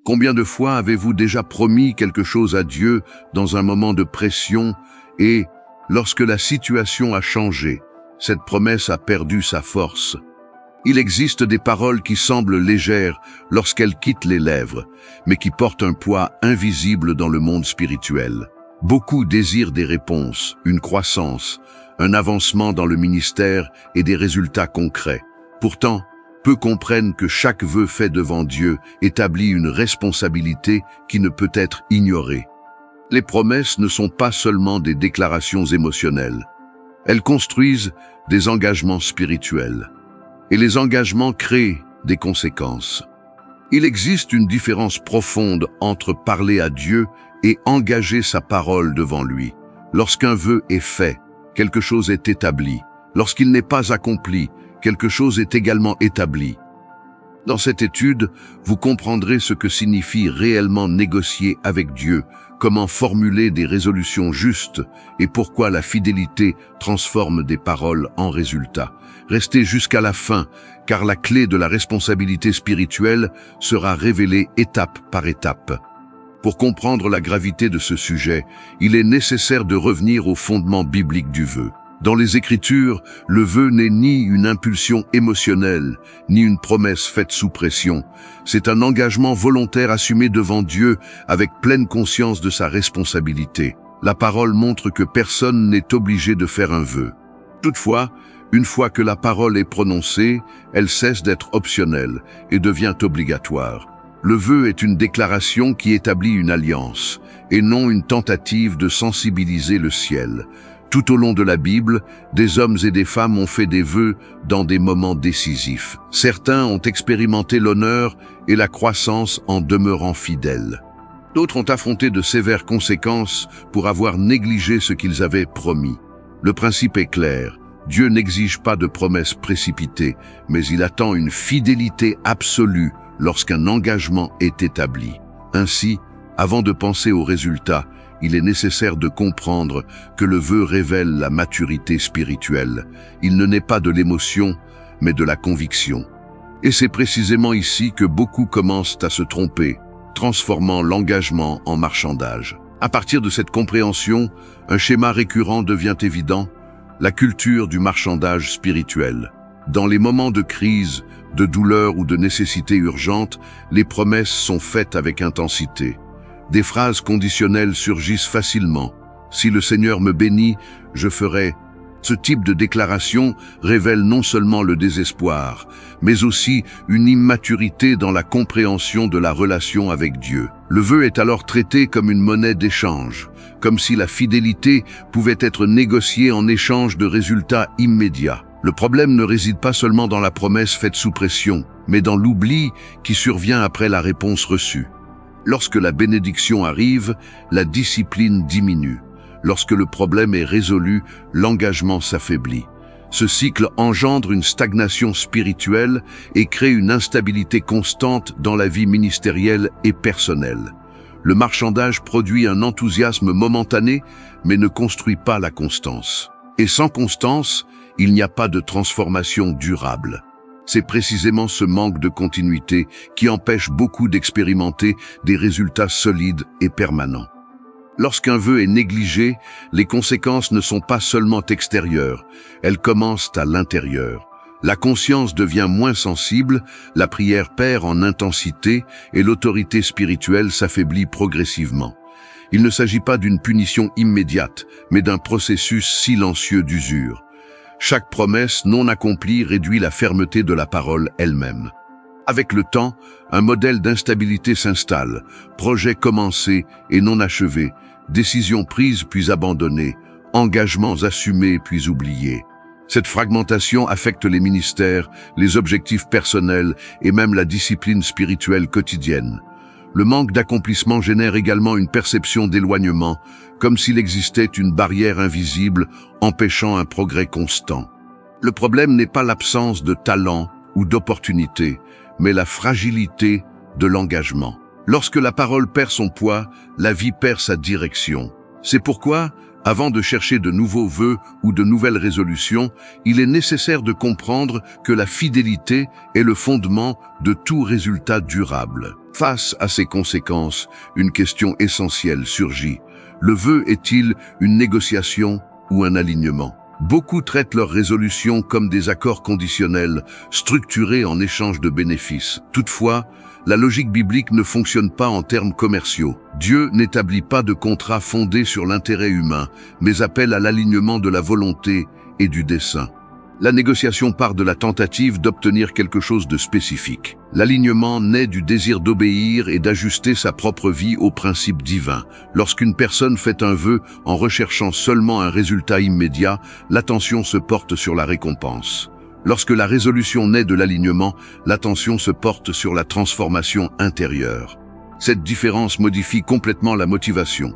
Combien de fois avez-vous déjà promis quelque chose à Dieu dans un moment de pression et, lorsque la situation a changé, cette promesse a perdu sa force? Il existe des paroles qui semblent légères lorsqu'elles quittent les lèvres, mais qui portent un poids invisible dans le monde spirituel. Beaucoup désirent des réponses, une croissance, un avancement dans le ministère et des résultats concrets. Pourtant, peu comprennent que chaque vœu fait devant Dieu établit une responsabilité qui ne peut être ignorée. Les promesses ne sont pas seulement des déclarations émotionnelles. Elles construisent des engagements spirituels. Et les engagements créent des conséquences. Il existe une différence profonde entre parler à Dieu et engager sa parole devant lui. Lorsqu'un vœu est fait, quelque chose est établi. Lorsqu'il n'est pas accompli, quelque chose est également établi. Dans cette étude, vous comprendrez ce que signifie réellement négocier avec Dieu, comment formuler des résolutions justes et pourquoi la fidélité transforme des paroles en résultats. Restez jusqu'à la fin, car la clé de la responsabilité spirituelle sera révélée étape par étape. Pour comprendre la gravité de ce sujet, il est nécessaire de revenir au fondement biblique du vœu. Dans les Écritures, le vœu n'est ni une impulsion émotionnelle, ni une promesse faite sous pression. C'est un engagement volontaire assumé devant Dieu avec pleine conscience de sa responsabilité. La parole montre que personne n'est obligé de faire un vœu. Toutefois, une fois que la parole est prononcée, elle cesse d'être optionnelle et devient obligatoire. Le vœu est une déclaration qui établit une alliance, et non une tentative de sensibiliser le ciel. Tout au long de la Bible, des hommes et des femmes ont fait des vœux dans des moments décisifs. Certains ont expérimenté l'honneur et la croissance en demeurant fidèles. D'autres ont affronté de sévères conséquences pour avoir négligé ce qu'ils avaient promis. Le principe est clair. Dieu n'exige pas de promesses précipitées, mais il attend une fidélité absolue lorsqu'un engagement est établi. Ainsi, avant de penser aux résultats, il est nécessaire de comprendre que le vœu révèle la maturité spirituelle. Il ne naît pas de l'émotion, mais de la conviction. Et c'est précisément ici que beaucoup commencent à se tromper, transformant l'engagement en marchandage. À partir de cette compréhension, un schéma récurrent devient évident, la culture du marchandage spirituel. Dans les moments de crise, de douleur ou de nécessité urgente, les promesses sont faites avec intensité. Des phrases conditionnelles surgissent facilement. Si le Seigneur me bénit, je ferai. Ce type de déclaration révèle non seulement le désespoir, mais aussi une immaturité dans la compréhension de la relation avec Dieu. Le vœu est alors traité comme une monnaie d'échange, comme si la fidélité pouvait être négociée en échange de résultats immédiats. Le problème ne réside pas seulement dans la promesse faite sous pression, mais dans l'oubli qui survient après la réponse reçue. Lorsque la bénédiction arrive, la discipline diminue. Lorsque le problème est résolu, l'engagement s'affaiblit. Ce cycle engendre une stagnation spirituelle et crée une instabilité constante dans la vie ministérielle et personnelle. Le marchandage produit un enthousiasme momentané, mais ne construit pas la constance. Et sans constance, il n'y a pas de transformation durable. C'est précisément ce manque de continuité qui empêche beaucoup d'expérimenter des résultats solides et permanents. Lorsqu'un vœu est négligé, les conséquences ne sont pas seulement extérieures, elles commencent à l'intérieur. La conscience devient moins sensible, la prière perd en intensité et l'autorité spirituelle s'affaiblit progressivement. Il ne s'agit pas d'une punition immédiate, mais d'un processus silencieux d'usure. Chaque promesse non accomplie réduit la fermeté de la parole elle-même. Avec le temps, un modèle d'instabilité s'installe, projets commencés et non achevés, décisions prises puis abandonnées, engagements assumés puis oubliés. Cette fragmentation affecte les ministères, les objectifs personnels et même la discipline spirituelle quotidienne. Le manque d'accomplissement génère également une perception d'éloignement, comme s'il existait une barrière invisible empêchant un progrès constant. Le problème n'est pas l'absence de talent ou d'opportunité, mais la fragilité de l'engagement. Lorsque la parole perd son poids, la vie perd sa direction. C'est pourquoi, avant de chercher de nouveaux vœux ou de nouvelles résolutions, il est nécessaire de comprendre que la fidélité est le fondement de tout résultat durable. Face à ces conséquences, une question essentielle surgit. Le vœu est-il une négociation ou un alignement? Beaucoup traitent leurs résolutions comme des accords conditionnels, structurés en échange de bénéfices. Toutefois, la logique biblique ne fonctionne pas en termes commerciaux. Dieu n'établit pas de contrat fondé sur l'intérêt humain, mais appelle à l'alignement de la volonté et du dessein. La négociation part de la tentative d'obtenir quelque chose de spécifique. L'alignement naît du désir d'obéir et d'ajuster sa propre vie aux principes divins. Lorsqu'une personne fait un vœu en recherchant seulement un résultat immédiat, l'attention se porte sur la récompense. Lorsque la résolution naît de l'alignement, l'attention se porte sur la transformation intérieure. Cette différence modifie complètement la motivation.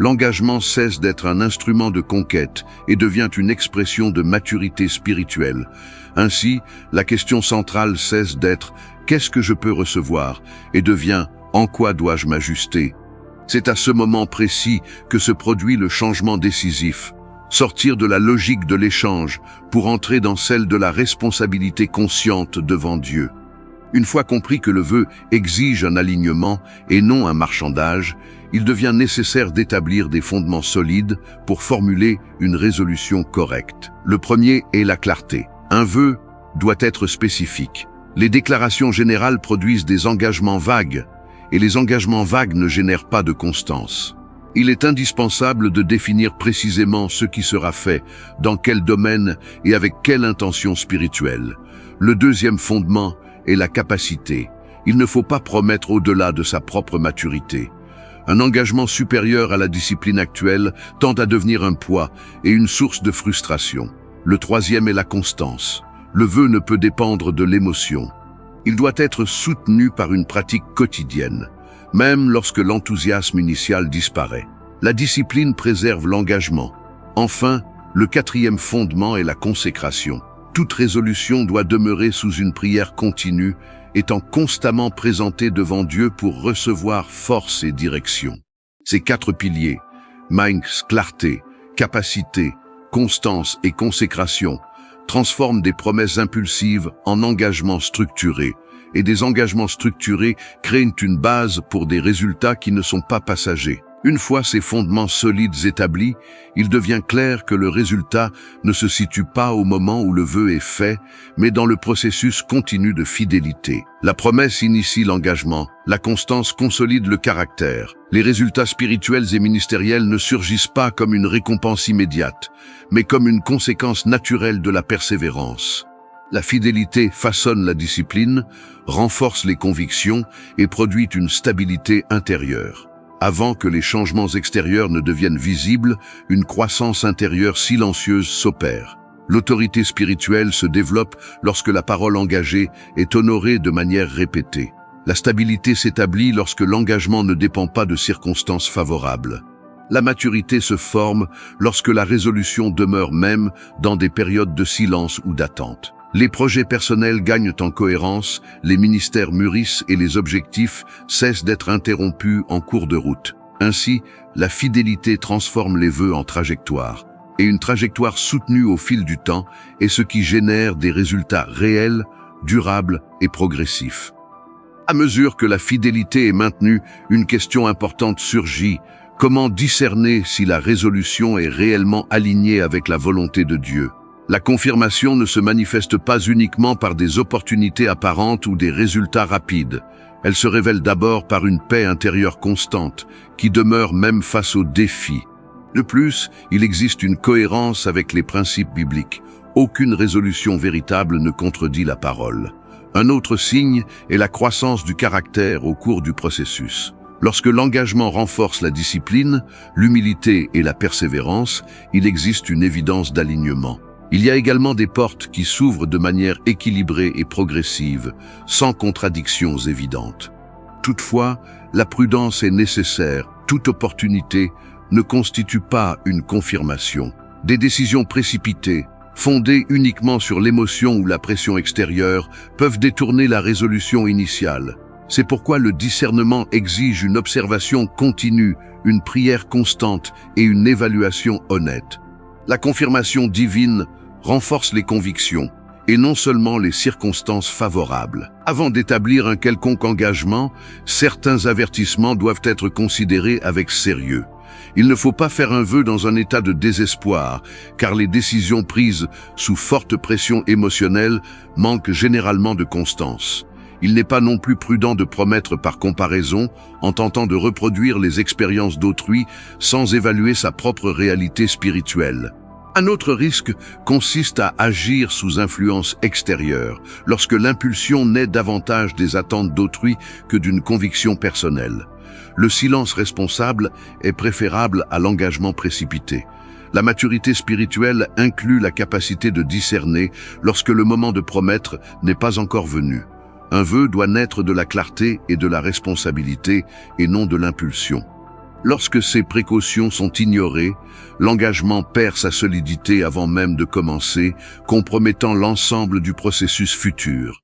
L'engagement cesse d'être un instrument de conquête et devient une expression de maturité spirituelle. Ainsi, la question centrale cesse d'être « qu'est-ce que je peux recevoir ?» et devient « en quoi dois-je m'ajuster ?» C'est à ce moment précis que se produit le changement décisif. Sortir de la logique de l'échange pour entrer dans celle de la responsabilité consciente devant Dieu. Une fois compris que le vœu exige un alignement et non un marchandage, il devient nécessaire d'établir des fondements solides pour formuler une résolution correcte. Le premier est la clarté. Un vœu doit être spécifique. Les déclarations générales produisent des engagements vagues, et les engagements vagues ne génèrent pas de constance. Il est indispensable de définir précisément ce qui sera fait, dans quel domaine et avec quelle intention spirituelle. Le deuxième fondement est la capacité. Il ne faut pas promettre au-delà de sa propre maturité. Un engagement supérieur à la discipline actuelle tend à devenir un poids et une source de frustration. Le troisième est la constance. Le vœu ne peut dépendre de l'émotion. Il doit être soutenu par une pratique quotidienne, même lorsque l'enthousiasme initial disparaît. La discipline préserve l'engagement. Enfin, le quatrième fondement est la consécration. Toute résolution doit demeurer sous une prière continue, étant constamment présentée devant Dieu pour recevoir force et direction. Ces quatre piliers, minds, clarté, capacité, constance et consécration, transforment des promesses impulsives en engagements structurés, et des engagements structurés créent une base pour des résultats qui ne sont pas passagers. Une fois ces fondements solides établis, il devient clair que le résultat ne se situe pas au moment où le vœu est fait, mais dans le processus continu de fidélité. La promesse initie l'engagement, la constance consolide le caractère. Les résultats spirituels et ministériels ne surgissent pas comme une récompense immédiate, mais comme une conséquence naturelle de la persévérance. La fidélité façonne la discipline, renforce les convictions et produit une stabilité intérieure. Avant que les changements extérieurs ne deviennent visibles, une croissance intérieure silencieuse s'opère. L'autorité spirituelle se développe lorsque la parole engagée est honorée de manière répétée. La stabilité s'établit lorsque l'engagement ne dépend pas de circonstances favorables. La maturité se forme lorsque la résolution demeure même dans des périodes de silence ou d'attente. Les projets personnels gagnent en cohérence, les ministères mûrissent et les objectifs cessent d'être interrompus en cours de route. Ainsi, la fidélité transforme les vœux en trajectoire, et une trajectoire soutenue au fil du temps est ce qui génère des résultats réels, durables et progressifs. À mesure que la fidélité est maintenue, une question importante surgit. Comment discerner si la résolution est réellement alignée avec la volonté de Dieu? La confirmation ne se manifeste pas uniquement par des opportunités apparentes ou des résultats rapides. Elle se révèle d'abord par une paix intérieure constante, qui demeure même face aux défis. De plus, il existe une cohérence avec les principes bibliques. Aucune résolution véritable ne contredit la parole. Un autre signe est la croissance du caractère au cours du processus. Lorsque l'engagement renforce la discipline, l'humilité et la persévérance, il existe une évidence d'alignement. Il y a également des portes qui s'ouvrent de manière équilibrée et progressive, sans contradictions évidentes. Toutefois, la prudence est nécessaire. Toute opportunité ne constitue pas une confirmation. Des décisions précipitées, fondées uniquement sur l'émotion ou la pression extérieure, peuvent détourner la résolution initiale. C'est pourquoi le discernement exige une observation continue, une prière constante et une évaluation honnête. La confirmation divine renforce les convictions, et non seulement les circonstances favorables. Avant d'établir un quelconque engagement, certains avertissements doivent être considérés avec sérieux. Il ne faut pas faire un vœu dans un état de désespoir, car les décisions prises sous forte pression émotionnelle manquent généralement de constance. Il n'est pas non plus prudent de promettre par comparaison en tentant de reproduire les expériences d'autrui sans évaluer sa propre réalité spirituelle. Un autre risque consiste à agir sous influence extérieure, lorsque l'impulsion naît davantage des attentes d'autrui que d'une conviction personnelle. Le silence responsable est préférable à l'engagement précipité. La maturité spirituelle inclut la capacité de discerner lorsque le moment de promettre n'est pas encore venu. Un vœu doit naître de la clarté et de la responsabilité et non de l'impulsion. Lorsque ces précautions sont ignorées, l'engagement perd sa solidité avant même de commencer, compromettant l'ensemble du processus futur.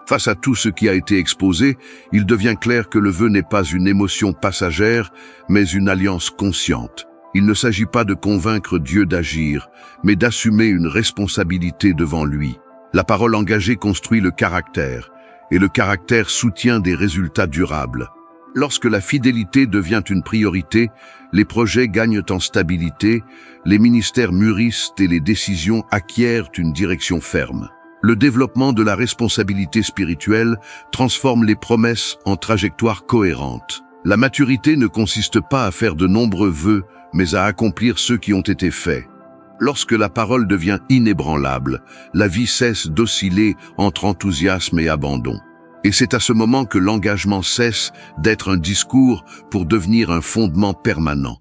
Face à tout ce qui a été exposé, il devient clair que le vœu n'est pas une émotion passagère, mais une alliance consciente. Il ne s'agit pas de convaincre Dieu d'agir, mais d'assumer une responsabilité devant lui. La parole engagée construit le caractère, et le caractère soutient des résultats durables. Lorsque la fidélité devient une priorité, les projets gagnent en stabilité, les ministères mûrissent et les décisions acquièrent une direction ferme. Le développement de la responsabilité spirituelle transforme les promesses en trajectoires cohérentes. La maturité ne consiste pas à faire de nombreux vœux, mais à accomplir ceux qui ont été faits. Lorsque la parole devient inébranlable, la vie cesse d'osciller entre enthousiasme et abandon. Et c'est à ce moment que l'engagement cesse d'être un discours pour devenir un fondement permanent.